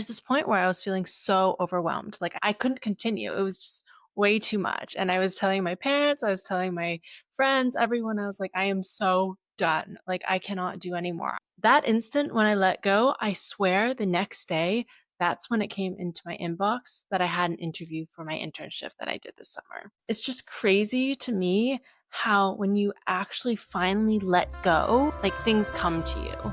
there's this point where I was feeling so overwhelmed. Like I couldn't continue. It was just way too much. And I was telling my parents, I was telling my friends, everyone, I was like, I am so done. Like I cannot do anymore. That instant when I let go, I swear the next day, that's when it came into my inbox that I had an interview for my internship that I did this summer. It's just crazy to me how when you actually finally let go, like things come to you.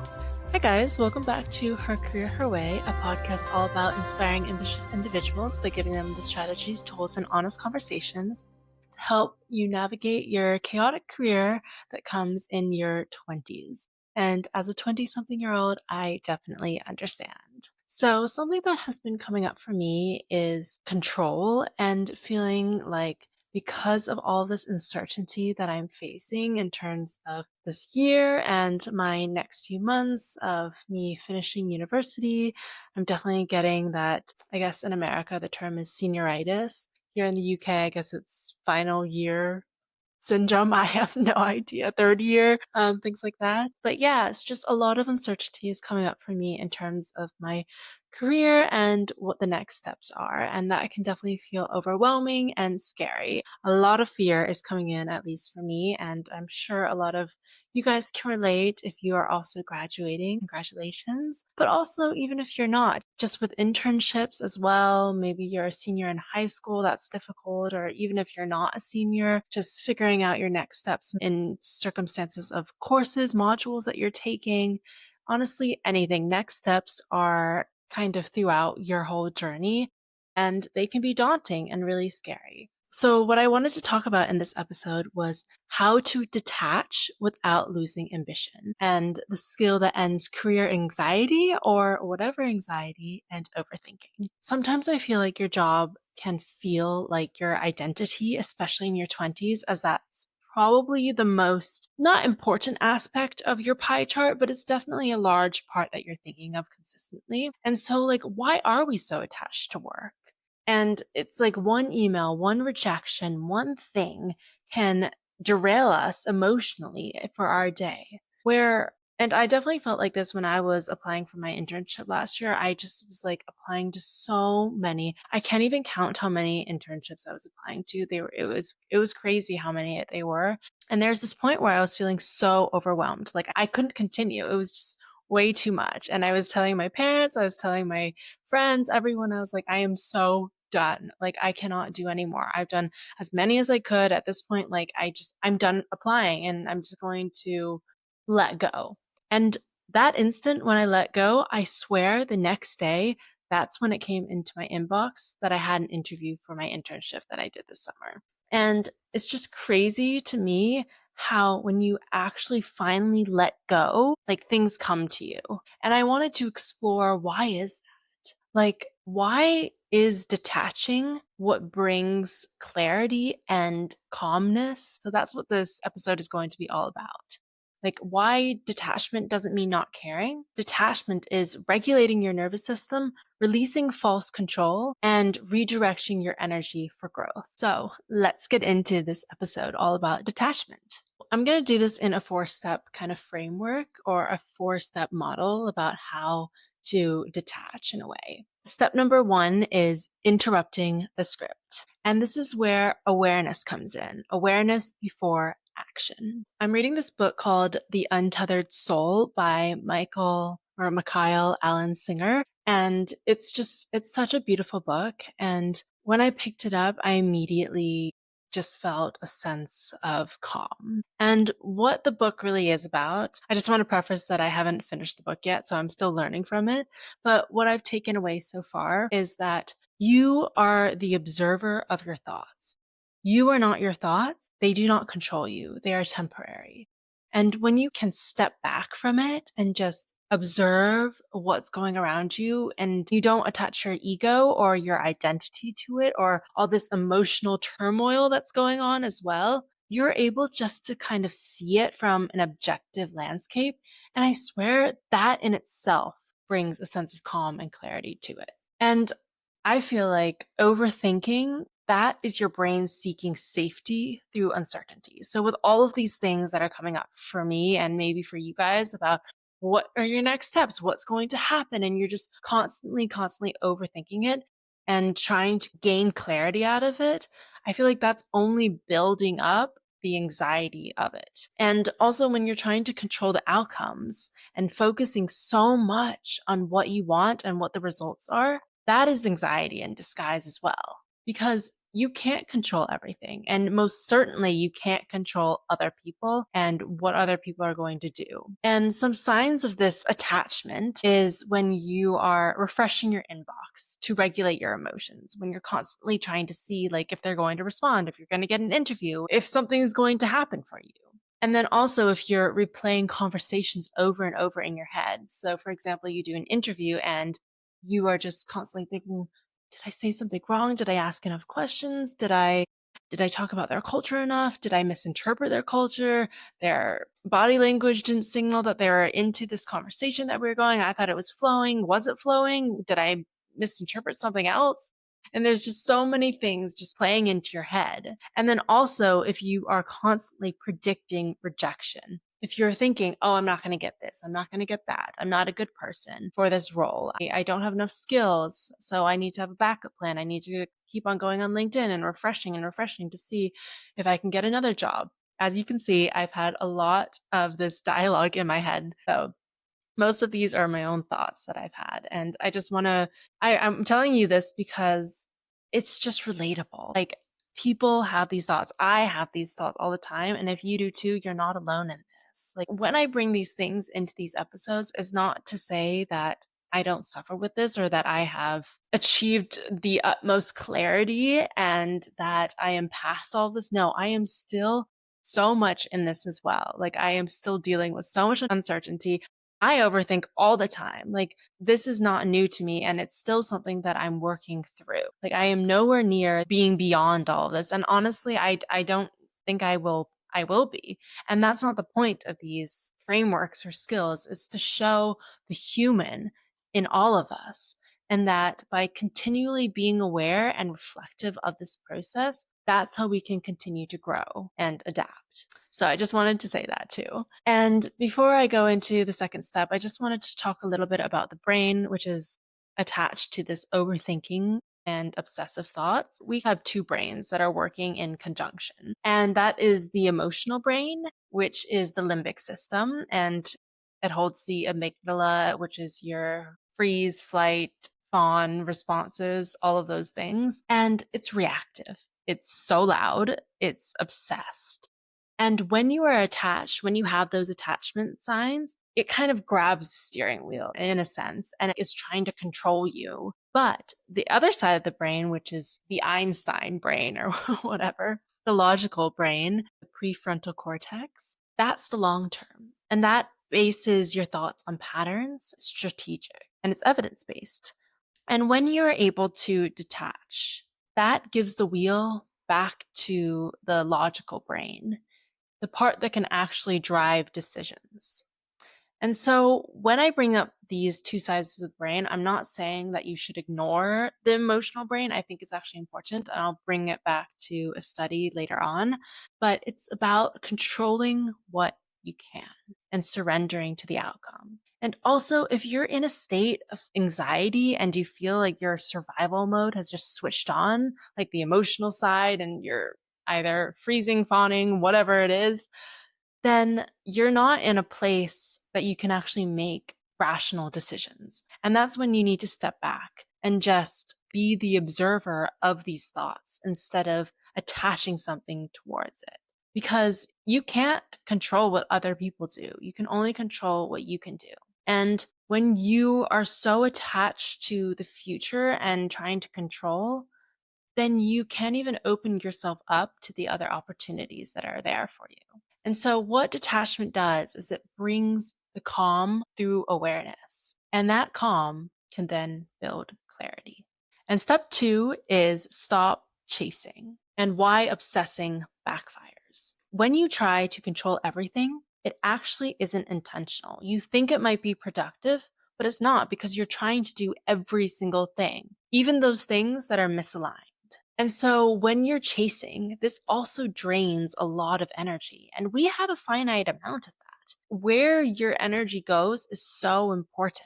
Hi, guys. Welcome back to Her Career, Her Way, a podcast all about inspiring ambitious individuals by giving them the strategies, tools, and honest conversations to help you navigate your chaotic career that comes in your 20s. And as a 20-something-year-old, I definitely understand. So, something that has been coming up for me is control and feeling like because of all this uncertainty that I'm facing in terms of this year and my next few months of me finishing university, I'm definitely getting that. I guess in America, the term is senioritis. Here in the UK, I guess it's final year syndrome. I have no idea. Third year, things like that. But yeah, it's just a lot of uncertainty is coming up for me in terms of my career and what the next steps are. And that can definitely feel overwhelming and scary. A lot of fear is coming in, at least for me. And I'm sure a lot of you guys can relate if you are also graduating. Congratulations. But also, even if you're not, just with internships as well, maybe you're a senior in high school, that's difficult. Or even if you're not a senior, just figuring out your next steps in circumstances of courses, modules that you're taking. Honestly, anything. Next steps are kind of throughout your whole journey, and they can be daunting and really scary. So, what I wanted to talk about in this episode was how to detach without losing ambition and the skill that ends career anxiety or whatever anxiety and overthinking. Sometimes I feel like your job can feel like your identity, especially in your 20s, as that's probably the most not important aspect of your pie chart, but it's definitely a large part that you're thinking of consistently. And so, like, why are we so attached to work? And it's like one email, one rejection, one thing can derail us emotionally for our day. And I definitely felt like this when I was applying for my internship last year. I just was like applying to so many. I can't even count how many internships I was applying to. It was crazy how many they were. And there's this point where I was feeling so overwhelmed. Like I couldn't continue. It was just way too much. And I was telling my parents, I was telling my friends, everyone, I was like, I am so done. Like I cannot do anymore. I've done as many as I could at this point. Like I'm done applying and I'm just going to let go. And that instant when I let go, I swear the next day, that's when it came into my inbox that I had an interview for my internship that I did this summer. And it's just crazy to me how when you actually finally let go, like things come to you. And I wanted to explore why is that? Like, why is detaching what brings clarity and calmness? So that's what this episode is going to be all about. Like, why detachment doesn't mean not caring. Detachment is regulating your nervous system, releasing false control, and redirecting your energy for growth. So, let's get into this episode all about detachment. I'm going to do this in a 4-step kind of framework or a 4-step model about how to detach in a way. Step number 1 is interrupting the script. And this is where awareness comes in. Awareness before action. I'm reading this book called The Untethered Soul by Mikhail Allen Singer. And it's such a beautiful book. And when I picked it up, I immediately just felt a sense of calm. And what the book really is about, I just want to preface that I haven't finished the book yet, so I'm still learning from it. But what I've taken away so far is that you are the observer of your thoughts. You are not your thoughts. They do not control you. They are temporary. And when you can step back from it and just observe what's going around you and you don't attach your ego or your identity to it or all this emotional turmoil that's going on as well, you're able just to kind of see it from an objective landscape. And I swear that in itself brings a sense of calm and clarity to it. And I feel like overthinking, that is your brain seeking safety through uncertainty. So with all of these things that are coming up for me and maybe for you guys about what are your next steps? What's going to happen? And you're just constantly overthinking it and trying to gain clarity out of it. I feel like that's only building up the anxiety of it. And also, when you're trying to control the outcomes and focusing so much on what you want and what the results are, that is anxiety in disguise as well. Because you can't control everything. And most certainly, you can't control other people and what other people are going to do. And some signs of this attachment is when you are refreshing your inbox to regulate your emotions, when you're constantly trying to see, like, if they're going to respond, if you're going to get an interview, if something's going to happen for you. And then also, if you're replaying conversations over and over in your head. So, for example, you do an interview and you are just constantly thinking, did I say something wrong? Did I ask enough questions? Did I talk about their culture enough? Did I misinterpret their culture? Their body language didn't signal that they were into this conversation that we were going. I thought it was flowing. Was it flowing? Did I misinterpret something else? And there's just so many things just playing into your head. And then also, if you are constantly predicting rejection, if you're thinking, oh, I'm not going to get this, I'm not going to get that, I'm not a good person for this role, I don't have enough skills, so I need to have a backup plan. I need to keep on going on LinkedIn and refreshing to see if I can get another job. As you can see, I've had a lot of this dialogue in my head. So most of these are my own thoughts that I've had. And I just want to, I'm telling you this because it's just relatable. Like, people have these thoughts. I have these thoughts all the time. And if you do too, you're not alone in this. Like, when I bring these things into these episodes, is not to say that I don't suffer with this or that I have achieved the utmost clarity and that I am past all of this. No, I am still so much in this as well. Like, I am still dealing with so much uncertainty. I overthink all the time. Like, this is not new to me, and it's still something that I'm working through. Like, I am nowhere near being beyond all of this. And honestly, I don't think I will be. And that's not the point of these frameworks or skills, is to show the human in all of us. And that by continually being aware and reflective of this process, that's how we can continue to grow and adapt. So I just wanted to say that too. And before I go into the second step, I just wanted to talk a little bit about the brain, which is attached to this overthinking and obsessive thoughts. We have two brains that are working in conjunction, and that is the emotional brain, which is the limbic system, and it holds the amygdala, which is your freeze, flight, fawn responses, all of those things. And it's reactive. It's so loud. It's obsessed. And when you are attached, when you have those attachment signs, it kind of grabs the steering wheel in a sense and is trying to control you. But the other side of the brain, which is the Einstein brain or whatever, the logical brain, the prefrontal cortex, that's the long term. And that bases your thoughts on patterns, strategic, and it's evidence based. And when you're able to detach, that gives the wheel back to the logical brain, the part that can actually drive decisions. And so when I bring up these two sides of the brain, I'm not saying that you should ignore the emotional brain. I think it's actually important, and I'll bring it back to a study later on. But it's about controlling what you can and surrendering to the outcome. And also, if you're in a state of anxiety and you feel like your survival mode has just switched on, like the emotional side, and you're either freezing, fawning, whatever it is, then you're not in a place that you can actually make rational decisions. And that's when you need to step back and just be the observer of these thoughts instead of attaching something towards it. Because you can't control what other people do. You can only control what you can do. And when you are so attached to the future and trying to control, then you can't even open yourself up to the other opportunities that are there for you. And so, what detachment does is it brings the calm through awareness, and that calm can then build clarity. And step two is stop chasing and why obsessing backfires. When you try to control everything, it actually isn't intentional. You think it might be productive, but it's not, because you're trying to do every single thing, even those things that are misaligned. And so when you're chasing, this also drains a lot of energy, and we have a finite amount of that. Where your energy goes is so important.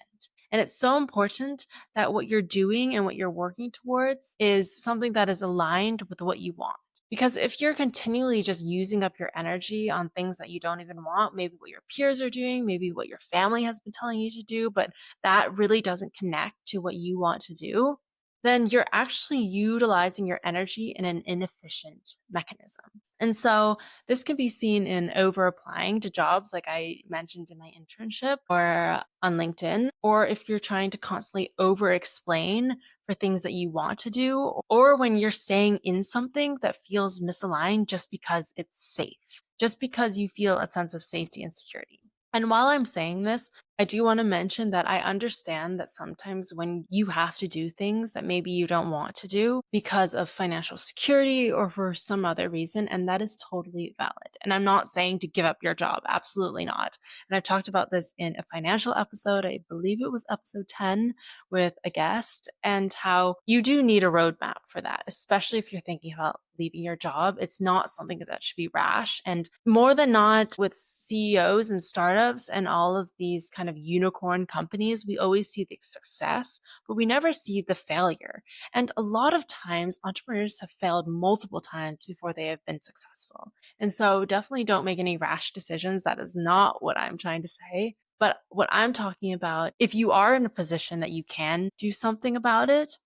And it's so important that what you're doing and what you're working towards is something that is aligned with what you want. Because if you're continually just using up your energy on things that you don't even want, maybe what your peers are doing, maybe what your family has been telling you to do, but that really doesn't connect to what you want to do, then you're actually utilizing your energy in an inefficient mechanism. And so this can be seen in over applying to jobs, like I mentioned in my internship or on LinkedIn, or if you're trying to constantly over explain for things that you want to do, or when you're staying in something that feels misaligned just because it's safe, just because you feel a sense of safety and security. And while I'm saying this, I do want to mention that I understand that sometimes when you have to do things that maybe you don't want to do because of financial security or for some other reason, and that is totally valid. And I'm not saying to give up your job, absolutely not. And I've talked about this in a financial episode, I believe it was episode 10 with a guest, and how you do need a roadmap for that, especially if you're thinking about leaving your job. It's not something that should be rash. And more than not, with CEOs and startups and all of these kind of unicorn companies, we always see the success, but we never see the failure. And a lot of times, entrepreneurs have failed multiple times before they have been successful. And so definitely don't make any rash decisions. That is not what I'm trying to say. But what I'm talking about, if you are in a position that you can do something about it,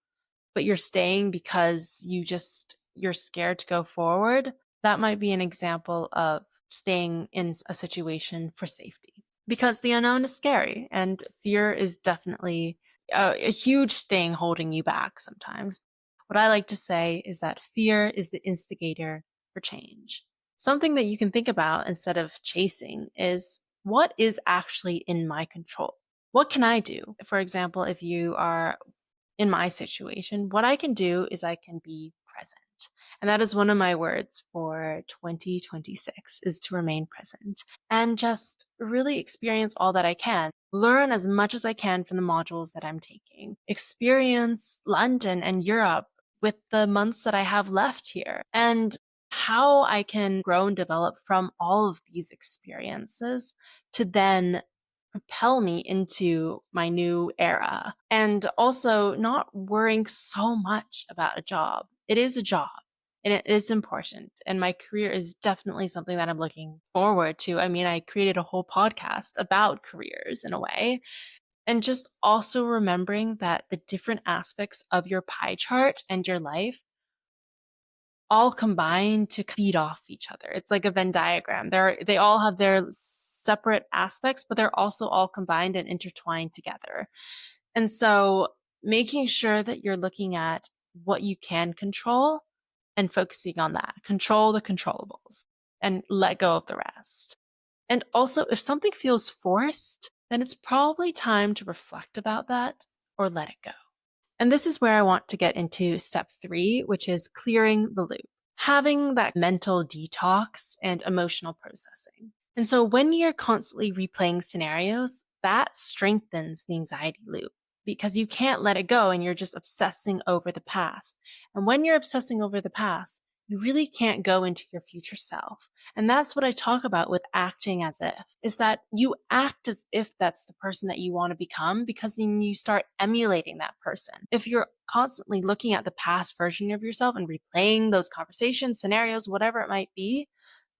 but you're staying because you're scared to go forward, that might be an example of staying in a situation for safety. Because the unknown is scary and fear is definitely a huge thing holding you back sometimes. What I like to say is that fear is the instigator for change. Something that you can think about instead of chasing is, what is actually in my control? What can I do? For example, if you are in my situation, what I can do is I can be present. And that is one of my words for 2026, is to remain present and just really experience all that I can. Learn as much as I can from the modules that I'm taking. Experience London and Europe with the months that I have left here, and how I can grow and develop from all of these experiences to then propel me into my new era. And also not worrying so much about a job. It is a job and it is important. And my career is definitely something that I'm looking forward to. I mean, I created a whole podcast about careers in a way. And just also remembering that the different aspects of your pie chart and your life all combine to feed off each other. It's like a Venn diagram. They all have their separate aspects, but they're also all combined and intertwined together. And so making sure that you're looking at what you can control and focusing on that. Control the controllables and let go of the rest. And also, if something feels forced, then it's probably time to reflect about that or let it go. And this is where I want to get into step 3, which is clearing the loop, having that mental detox and emotional processing. And so when you're constantly replaying scenarios, that strengthens the anxiety loop because you can't let it go and you're just obsessing over the past. And when you're obsessing over the past, you really can't go into your future self. And that's what I talk about with acting as if, is that you act as if that's the person that you want to become, because then you start emulating that person. If you're constantly looking at the past version of yourself and replaying those conversations, scenarios, whatever it might be,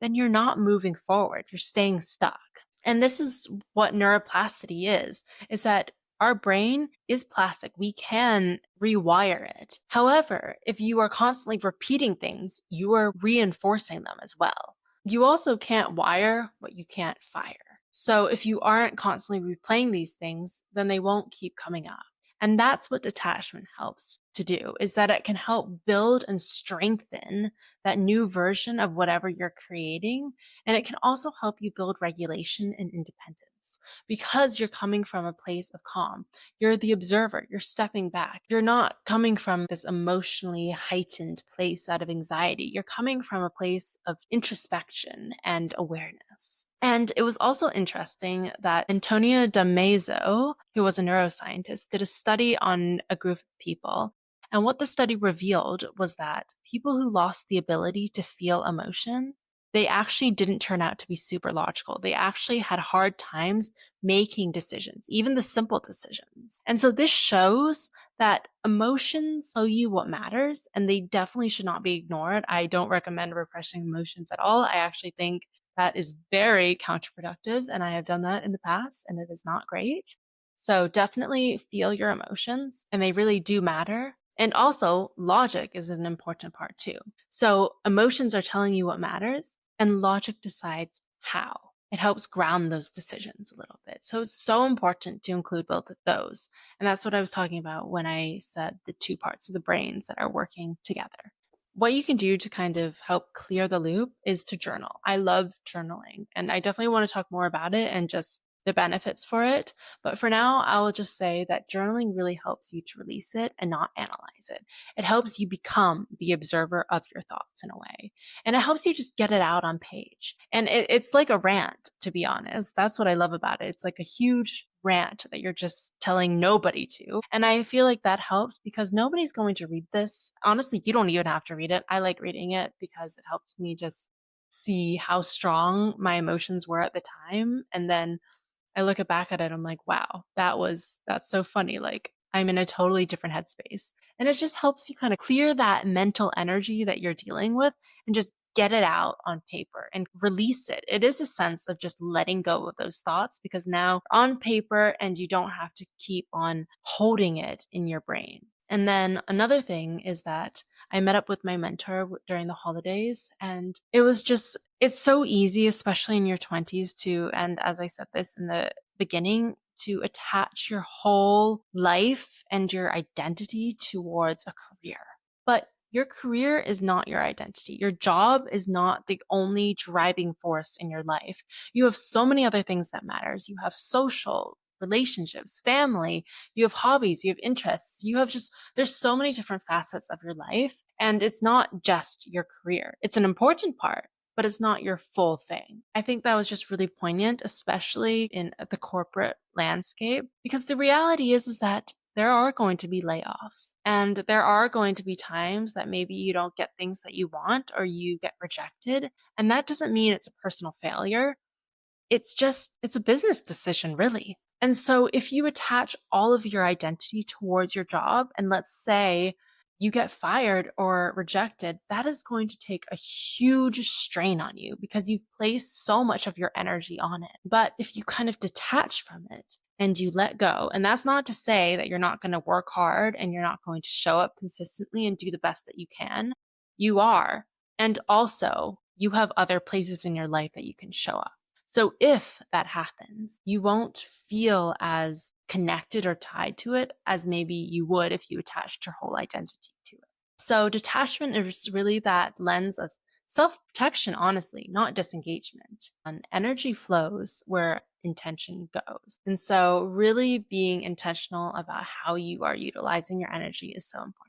then you're not moving forward. You're staying stuck. And this is what neuroplasticity is that our brain is plastic. We can rewire it. However, if you are constantly repeating things, you are reinforcing them as well. You also can't wire what you can't fire. So if you aren't constantly replaying these things, then they won't keep coming up. And that's what detachment helps to do, is that it can help build and strengthen that new version of whatever you're creating. And it can also help you build regulation and independence because you're coming from a place of calm. You're the observer, you're stepping back. You're not coming from this emotionally heightened place out of anxiety. You're coming from a place of introspection and awareness. And it was also interesting that Antonia Damasio, who was a neuroscientist, did a study on a group of people. And what the study revealed was that people who lost the ability to feel emotion, they actually didn't turn out to be super logical. They actually had hard times making decisions, even the simple decisions. And so this shows that emotions tell you what matters, and they definitely should not be ignored. I don't recommend repressing emotions at all. I actually think that is very counterproductive, and I have done that in the past, and it is not great. So definitely feel your emotions, and they really do matter. And also, logic is an important part too. So emotions are telling you what matters, and logic decides how. It helps ground those decisions a little bit. So it's so important to include both of those. And that's what I was talking about when I said the two parts of the brains that are working together. What you can do to kind of help clear the loop is to journal. I love journaling, and I definitely want to talk more about it and just the benefits for it. But for now, I will just say that journaling really helps you to release it and not analyze it. It helps you become the observer of your thoughts in a way. And it helps you just get it out on page. And it's like a rant, to be honest. That's what I love about it. It's like a huge rant that you're just telling nobody to. And I feel like that helps because nobody's going to read this. Honestly, you don't even have to read it. I like reading it because it helps me just see how strong my emotions were at the time. And then I look back at it, I'm like, wow, that's so funny. Like, I'm in a totally different headspace. And it just helps you kind of clear that mental energy that you're dealing with and just get it out on paper and release it. It is a sense of just letting go of those thoughts because now on paper and you don't have to keep on holding it in your brain. And then another thing is that I met up with my mentor during the holidays, and it's so easy, especially in your 20s, to, and as I said this in the beginning, to attach your whole life and your identity towards a career. But your career is not your identity. Your job is not the only driving force in your life. You have so many other things that matters. You have social relationships, family, you have hobbies, you have interests, you have just, there's so many different facets of your life. And it's not just your career. It's an important part, but it's not your full thing. I think that was just really poignant, especially in the corporate landscape, because the reality is that there are going to be layoffs and there are going to be times that maybe you don't get things that you want or you get rejected. And that doesn't mean it's a personal failure. It's a business decision, really. And so if you attach all of your identity towards your job, and let's say you get fired or rejected, that is going to take a huge strain on you because you've placed so much of your energy on it. But if you kind of detach from it and you let go, and that's not to say that you're not going to work hard and you're not going to show up consistently and do the best that you can. You are. And also, you have other places in your life that you can show up. So if that happens, you won't feel as connected or tied to it as maybe you would if you attached your whole identity to it. So detachment is really that lens of self-protection, honestly, not disengagement. And energy flows where intention goes. And so really being intentional about how you are utilizing your energy is so important.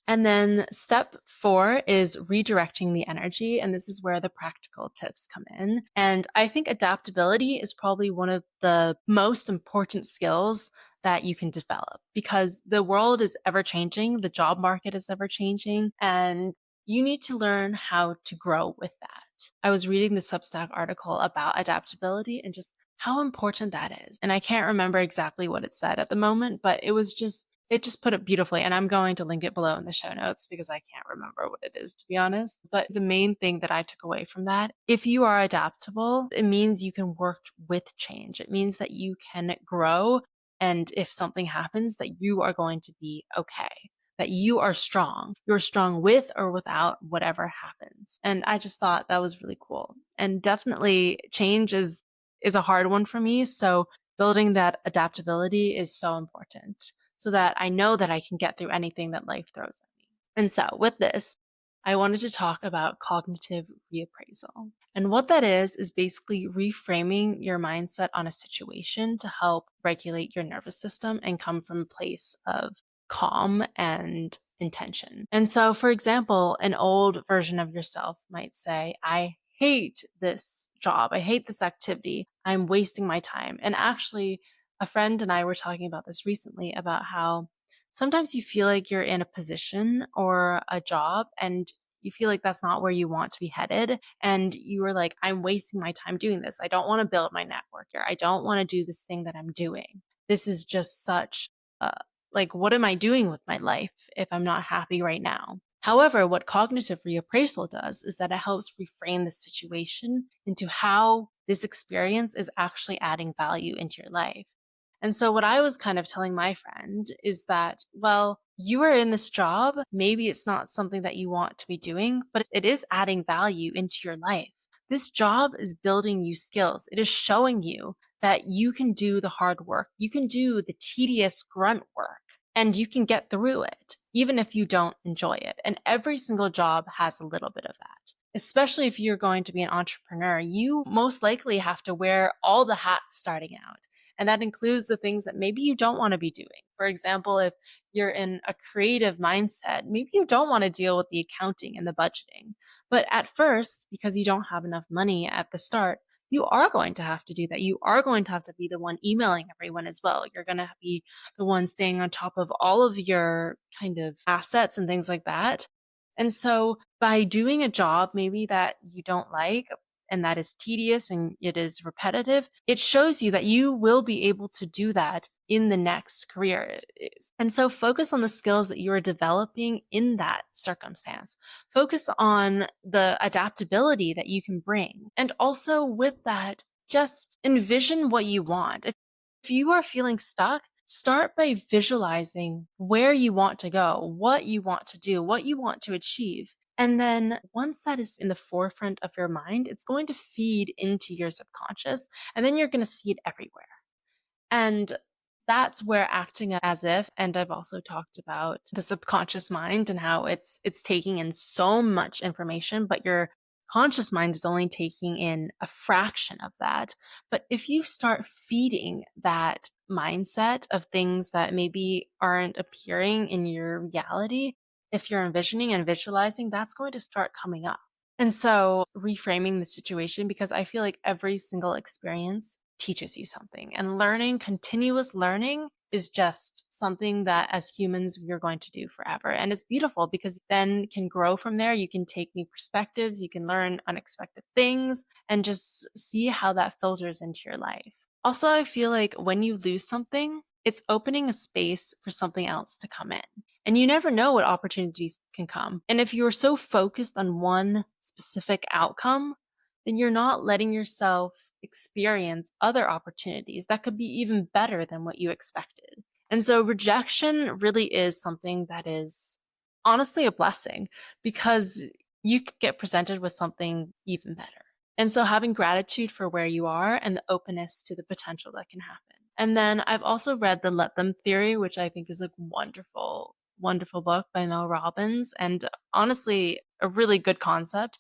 And then step 4 is redirecting the energy. And this is where the practical tips come in. And I think adaptability is probably one of the most important skills that you can develop because the world is ever changing, the job market is ever changing, and you need to learn how to grow with that. I was reading the Substack article about adaptability and just how important that is. And I can't remember exactly what it said at the moment, but it just put it beautifully. And I'm going to link it below in the show notes because I can't remember what it is, to be honest. But the main thing that I took away from that, if you are adaptable, it means you can work with change. It means that you can grow. And if something happens, that you are going to be okay, that you are strong. You're strong with or without whatever happens. And I just thought that was really cool. And definitely change is a hard one for me. So building that adaptability is so important so that I know that I can get through anything that life throws at me. And so with this, I wanted to talk about cognitive reappraisal. And what that is basically reframing your mindset on a situation to help regulate your nervous system and come from a place of calm and intention. And so, for example, an old version of yourself might say, I hate this job. I hate this activity. I'm wasting my time. And actually, a friend and I were talking about this recently about how sometimes you feel like you're in a position or a job and You feel like that's not where you want to be headed. And you were like, I'm wasting my time doing this. I don't want to build my network here. I don't want to do this thing that I'm doing. This is just such uh, like, what am I doing with my life if I'm not happy right now? However, what cognitive reappraisal does is that it helps reframe the situation into how this experience is actually adding value into your life. And so, what I was kind of telling my friend is that, well, you are in this job. Maybe it's not something that you want to be doing, but it is adding value into your life. This job is building you skills. It is showing you that you can do the hard work, you can do the tedious grunt work, and you can get through it, even if you don't enjoy it. And every single job has a little bit of that. Especially if you're going to be an entrepreneur, you most likely have to wear all the hats starting out. And that includes the things that maybe you don't want to be doing. For example, if you're in a creative mindset, maybe you don't want to deal with the accounting and the budgeting. But at first, because you don't have enough money at the start, you are going to have to do that. You are going to have to be the one emailing everyone as well. You're going to be the one staying on top of all of your kind of assets and things like that. And so by doing a job maybe that you don't like and that is tedious and it is repetitive, it shows you that you will be able to do that in the next career. And so focus on the skills that you are developing in that circumstance. Focus on the adaptability that you can bring. And also with that, just envision what you want. If you are feeling stuck, start by visualizing where you want to go, what you want to do, what you want to achieve. And then once that is in the forefront of your mind, it's going to feed into your subconscious, and then you're going to see it everywhere. And that's where acting as if, and I've also talked about the subconscious mind and how it's taking in so much information, but your conscious mind is only taking in a fraction of that. But if you start feeding that mindset of things that maybe aren't appearing in your reality, if you're envisioning and visualizing, that's going to start coming up. And so reframing the situation, because I feel like every single experience teaches you something, and learning, continuous learning is just something that as humans we're going to do forever. And it's beautiful because then can grow from there. You can take new perspectives, you can learn unexpected things and just see how that filters into your life. Also, I feel like when you lose something, it's opening a space for something else to come in. And you never know what opportunities can come. And if you're so focused on one specific outcome, then you're not letting yourself experience other opportunities that could be even better than what you expected. And so rejection really is something that is honestly a blessing because you could get presented with something even better. And so having gratitude for where you are and the openness to the potential that can happen. And then I've also read the Let Them Theory, which I think is a wonderful, wonderful book by Mel Robbins. And honestly, a really good concept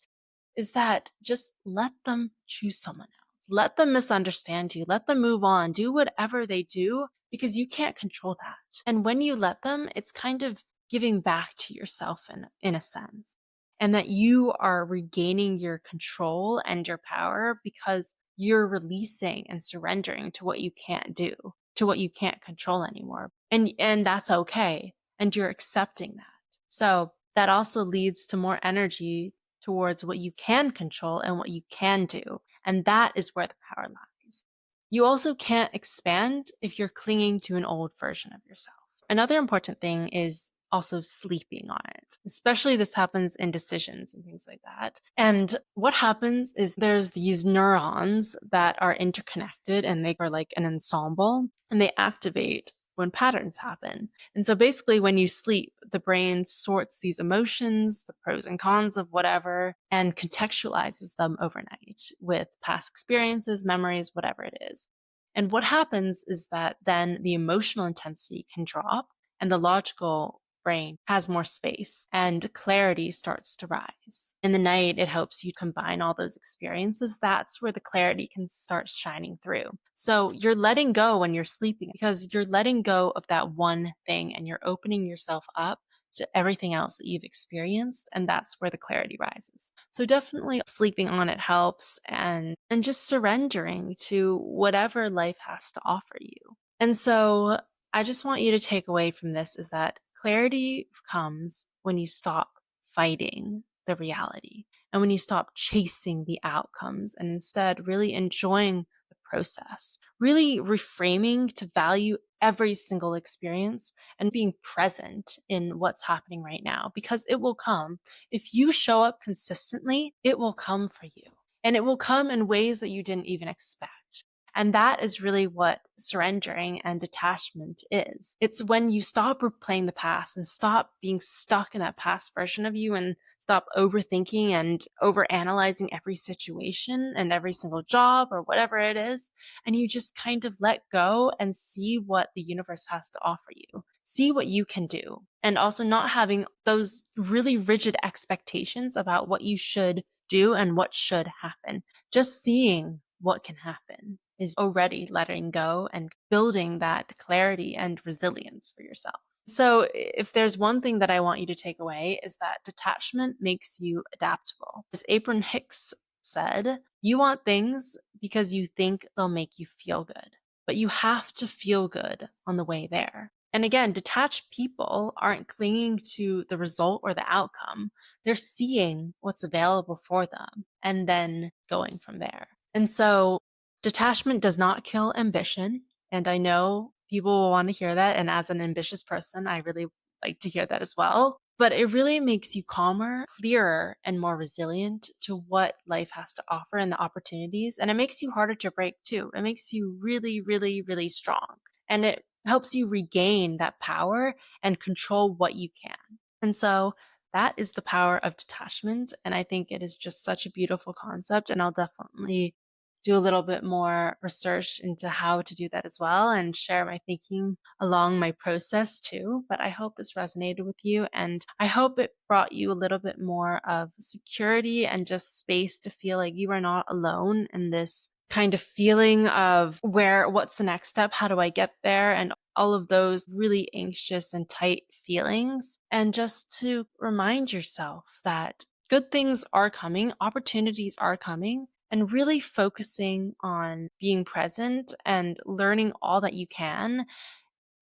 is that just let them choose someone else. Let them misunderstand you. Let them move on. Do whatever they do because you can't control that. And when you let them, it's kind of giving back to yourself in a sense. And that you are regaining your control and your power because you're releasing and surrendering to what you can't do, to what you can't control anymore. And that's okay. And you're accepting that. So that also leads to more energy towards what you can control and what you can do. And that is where the power lies. You also can't expand if you're clinging to an old version of yourself. Another important thing is also sleeping on it. Especially this happens in decisions and things like that. And what happens is there's these neurons that are interconnected and they are like an ensemble and they activate when patterns happen. And so basically when you sleep, the brain sorts these emotions, the pros and cons of whatever, and contextualizes them overnight with past experiences, memories, whatever it is. And what happens is that then the emotional intensity can drop and the logical brain has more space and clarity starts to rise. In the night, it helps you combine all those experiences. That's where the clarity can start shining through. So you're letting go when you're sleeping because you're letting go of that one thing and you're opening yourself up to everything else that you've experienced, and that's where the clarity rises. So definitely sleeping on it helps, and just surrendering to whatever life has to offer you. And so I just want you to take away from this is that clarity comes when you stop fighting the reality. And when you stop chasing the outcomes and instead really enjoying the process, really reframing to value every single experience and being present in what's happening right now, because it will come. If you show up consistently, it will come for you. And it will come in ways that you didn't even expect. And that is really what surrendering and detachment is. It's when you stop replaying the past and stop being stuck in that past version of you and stop overthinking and overanalyzing every situation and every single job or whatever it is. And you just kind of let go and see what the universe has to offer you. See what you can do. And also not having those really rigid expectations about what you should do and what should happen. Just seeing what can happen is already letting go and building that clarity and resilience for yourself. So, if there's one thing that I want you to take away, is that detachment makes you adaptable. As Abraham Hicks said, you want things because you think they'll make you feel good, but you have to feel good on the way there. And again, detached people aren't clinging to the result or the outcome. They're seeing what's available for them and then going from there. And so detachment does not kill ambition. And I know people will want to hear that. And as an ambitious person, I really like to hear that as well. But it really makes you calmer, clearer, and more resilient to what life has to offer and the opportunities. And it makes you harder to break too. It makes you really, really, really strong. And it helps you regain that power and control what you can. And so that is the power of detachment. And I think it is just such a beautiful concept. And I'll definitely do a little bit more research into how to do that as well and share my thinking along my process too. But I hope this resonated with you, and I hope it brought you a little bit more of security and just space to feel like you are not alone in this kind of feeling of what's the next step? How do I get there? And all of those really anxious and tight feelings. And just to remind yourself that good things are coming, opportunities are coming, and really focusing on being present and learning all that you can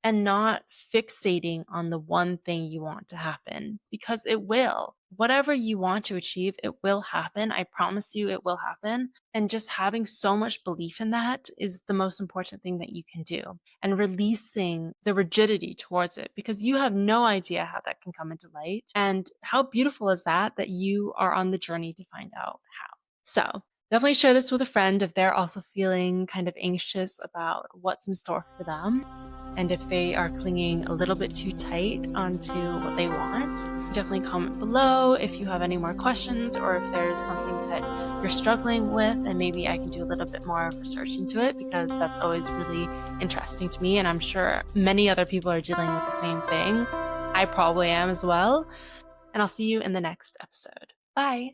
and not fixating on the one thing you want to happen, because it will. Whatever you want to achieve, it will happen. I promise you it will happen. And just having so much belief in that is the most important thing that you can do, and releasing the rigidity towards it, because you have no idea how that can come into light. And how beautiful is that you are on the journey to find out how. So definitely share this with a friend if they're also feeling kind of anxious about what's in store for them. And if they are clinging a little bit too tight onto what they want, definitely comment below if you have any more questions, or if there's something that you're struggling with, and maybe I can do a little bit more research into it, because that's always really interesting to me. And I'm sure many other people are dealing with the same thing. I probably am as well. And I'll see you in the next episode. Bye.